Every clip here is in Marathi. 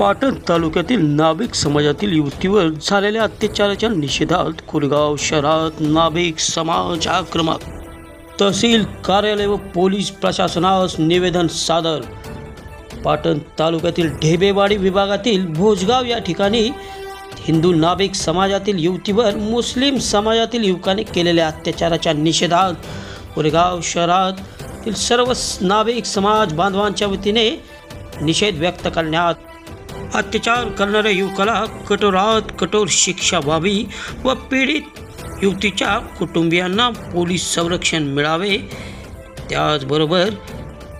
पाटण तालुक्यातील नाभिक समाजातील युवतीवर झालेल्या अत्याचाराच्या निषेधार्थ कोरेगाव शहरात नाभिक समाज आक्रमक तहसील कार्यालय व पोलीस प्रशासनास निवेदन सादर। पाटण तालुक्यातील ढेबेवाडी विभागातील भोजगाव या ठिकाणी हिंदू नाभिक समाजातील युवतीवर मुस्लिम समाजातील युवकांनी केलेल्या अत्याचाराच्या निषेधार्थ कोरेगाव शहरातील सर्व नाभिक समाज बांधवांच्या वतीने निषेध व्यक्त करण्यात अत्याचार करणाऱ्या युवकाला कठोरात कठोर शिक्षा व्हावी व पीडित युवतीच्या कुटुंबियांना पोलीस संरक्षण मिळावे। त्याचबरोबर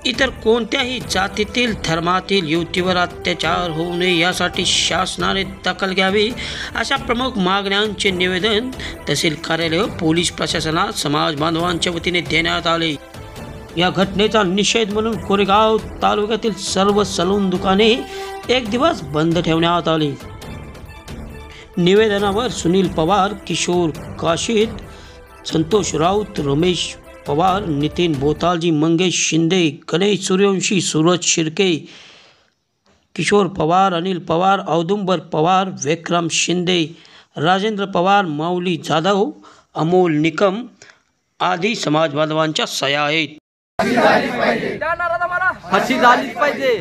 इतर कोणत्याही जातीतील धर्मातील युवतीवर अत्याचार होऊ नये यासाठी शासनाने दखल घ्यावी अशा प्रमुख मागण्यांचे निवेदन तहसील कार्यालय व पोलीस प्रशासनात समाज बांधवांच्या वतीने देण्यात आले। या घटनेचा निषेध म्हणून कोरेगाव तालुक्यातील सर्व सलून दुकाने एक दिवस बंद ठेवण्यात आली। निवेदनावर सुनील पवार, किशोर काशीद, संतोष राऊत, रमेश पवार, नितीन बोतालजी, मंगेश शिंदे, गणेश सूर्यवंशी, सूरज शिर्के, किशोर पवार, अनिल पवार, औदुंबर पवार, विक्रम शिंदे, राजेंद्र पवार, माऊली जाधव, अमोल निकम आदी समाज बांधवांच्या सह्या आहेत। फाशी झालीच पाहिजे।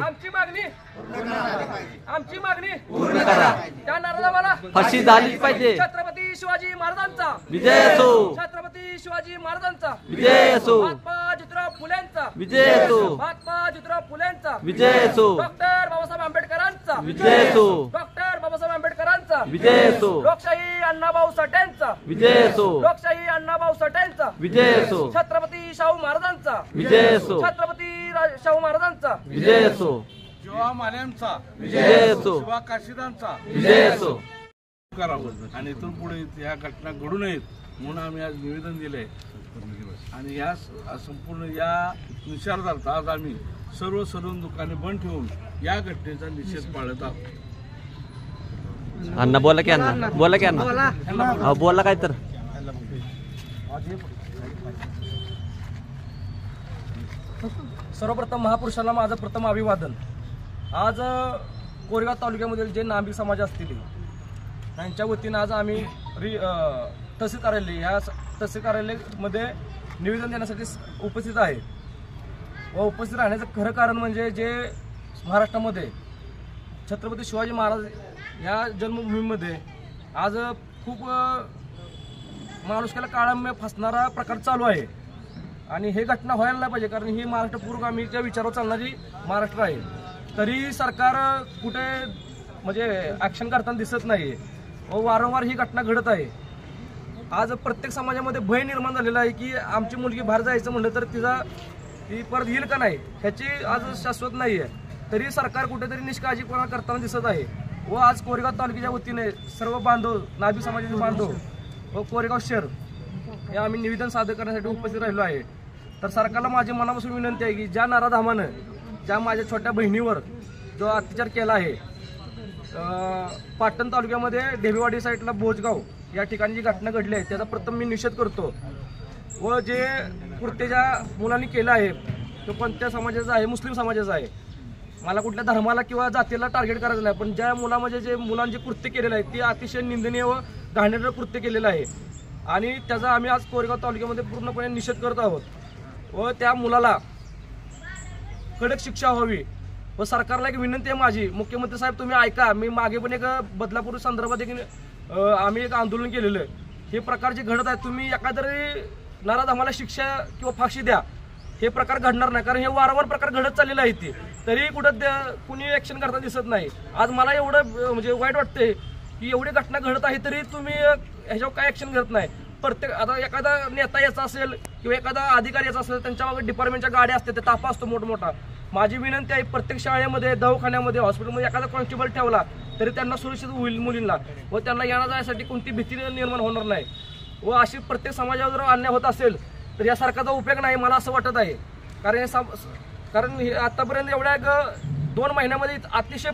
आमची मागणी पूर्ण करा। त्या नाराजाला फाशी झालीच पाहिजे। छत्रपती शिवाजी महाराजांचा विजय असो। छत्रपती शिवाजी महाराजांचा विजय असो। महात्मा ज्योतिराव फुलेंचा विजय असो। महात्मा ज्योतिराव फुलेंचा विजय असो। डॉक्टर बाबासाहेब आंबेडकरांचा विजय असो। डॉक्टर बाबासाहेब आंबेडकरांचा विजय असो। लोकशाही अण्णाभाऊ साठेंचा विजय असो। लोकशाही अण्णाभाऊ साठेंचा विजय असो। छत्रपती शाहू महाराजांचा विजय असो। छत्रपती शाहू महाराजांचा विजय असो। शिवा मान्यांचा विजय असो। शिवा काशीदांचा विजय असो करावं आणि इथून पुढे ह्या घटना घडू नयेत म्हणून आम्ही आज निवेदन दिले आणि या संपूर्ण या निषेधार्थ आज आम्ही सर्व सलून दुकाने बंद ठेवून या घटनेचा निषेध पाळत आहोत। अण्णा बोला की अण्णा बोला की अण्णा बोला काय तर सर्वप्रथम महापुरुषाला माझं प्रथम अभिवादन। आज कोरेगाव तालुक्यामधील जे नाभिक समाज असतील त्यांच्या वतीनं आज आम्ही तहसील कार्यालय या तहसील कार्यालयामध्ये निवेदन देण्यासाठी उपस्थित आहे व उपस्थित राहण्याचं खरं कारण म्हणजे जे महाराष्ट्रामध्ये छत्रपती शिवाजी महाराज या जन्मभूमीमध्ये आज खूप माणुसकीला काळामध्ये फसणारा प्रकार चालू आहे आणि हे घटना व्हायला नाही पाहिजे कारण ही महाराष्ट्र पुरोगामीच्या विचारावर चालणारी महाराष्ट्र आहे। तरी सरकार कुठे म्हणजे ॲक्शन करताना दिसत नाही व वारंवार ही घटना घडत आहे। आज प्रत्येक समाजामध्ये भय निर्माण झालेला आहे की आमची मुलगी बाहेर जायचं म्हणलं तर ती परत येईल का नाही ह्याची आज शाश्वत नाही आहे। तरी सरकार कुठेतरी निष्काळजीपणा करताना दिसत आहे व आज कोरेगाव तालुक्याच्या वतीने सर्व बांधव नाभिक समाजाचे बांधव व कोरेगाव शहर हे आम्ही निवेदन सादर करण्यासाठी उपस्थित राहिलो आहे। तर सरकारला माझी मनापासून विनंती आहे की ज्या नराधामानं ज्या माझ्या छोट्या बहिणीवर जो अत्याचार केला आहे पाटण तालुक्यामध्ये ढेबेवाडी साईडला भोजगाव या ठिकाणी जी घटना घडली आहे त्याचा प्रथम मी निषेध करतो व जे कृत्य ज्या मुलांनी केलं आहे तो कोणत्या समाजाचा आहे, मुस्लिम समाजाचा आहे। मला कुठल्या धर्माला किंवा जातीला टार्गेट करायचं नाही पण ज्या मुलामध्ये जे मुलांचे कृत्य केलेलं आहे ते अतिशय निंदनीय व घाणेरडं कृत्य केलेलं आहे आणि त्याचा आम्ही आज कोरेगाव तालुक्यामध्ये पूर्णपणे निषेध करत आहोत व त्या मुलाला कडक शिक्षा व्हावी व सरकारला एक विनंती आहे माझी, मुख्यमंत्री साहेब तुम्ही ऐका, मी मागे पण एक बदलापूर संदर्भात आम्ही एक आंदोलन केलेलं हे प्रकार जे घडत आहेत तुम्ही एखादरी नाराज आम्हाला शिक्षा किंवा फाशी द्या, हे प्रकार घडणार नाही कारण हे वारंवार प्रकार घडत चाललेले आहेत ते तरी कुठं कुणी ॲक्शन करता दिसत नाही। आज मला एवढं म्हणजे वाईट वाटतंय की एवढी घटना घडत आहे तरी तुम्ही ह्याच्यावर काय ॲक्शन करत नाही। प्रत्येक आता एखादा नेता याचा असेल किंवा एखादा अधिकारी याचा असेल त्यांच्या डिपार्टमेंटच्या गाड्या असतात ते ताफा असतो मोठमोठा। माझी विनंती आहे प्रत्येक शाळेमध्ये दवाखान्यामध्ये हॉस्पिटलमध्ये एखादा कॉन्स्टेबल ठेवला तरी त्यांना सुरक्षित होईल मुलींना व त्यांना येण्या जाण्यासाठी कोणती भीती निर्माण होणार नाही व अशी प्रत्येक समाजावर जर अन्याय होत असेल तर या सरकारचा उपयोग नाही मला असं वाटत आहे कारण आतापर्यंत एवढ्या 2 महिन्यामध्ये अतिशय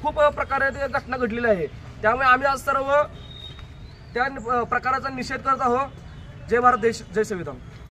खूप प्रकारे घटना घडलेली आहे। त्यामुळे आम्ही आज सर्व त्या प्रकाराचा निषेध करत आहोत। जय भारत, जय संविधान।